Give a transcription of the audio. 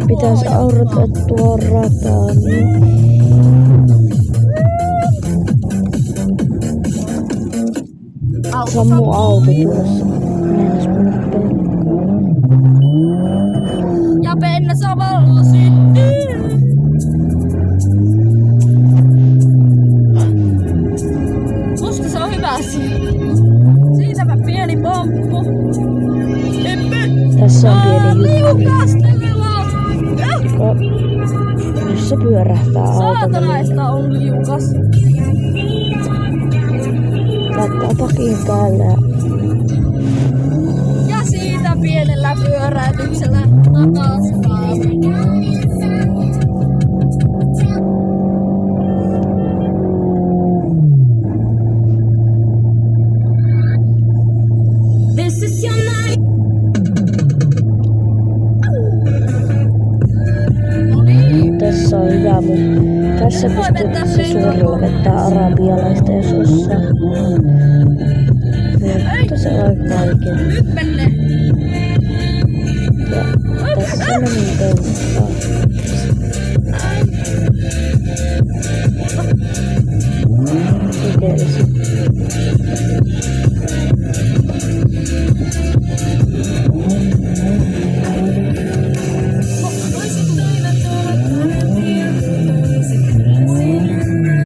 pitäisi aurata tuo rataa, niin sammu auto tuossa. Mennäs mennä penkkaan. Ja Penna samalla syttyy. Musta se on hyvä asia. Siitäpä pieni pomppu. Tässä on pieni juttu. Liukastelilla! Jos se pyörähtää auto. Saatanaista on liukas. Laittaa takin päälle. Ja siitä pienellä pyöräytyksellä takaisin. This is your night. Tässä on hyvä, mutta tässä pystyy suoralla vettää arabialaista jos jossain. Mutta se on aika vaikea. Nyt menne. Ja tässä meni penkkaan. Sikelsi.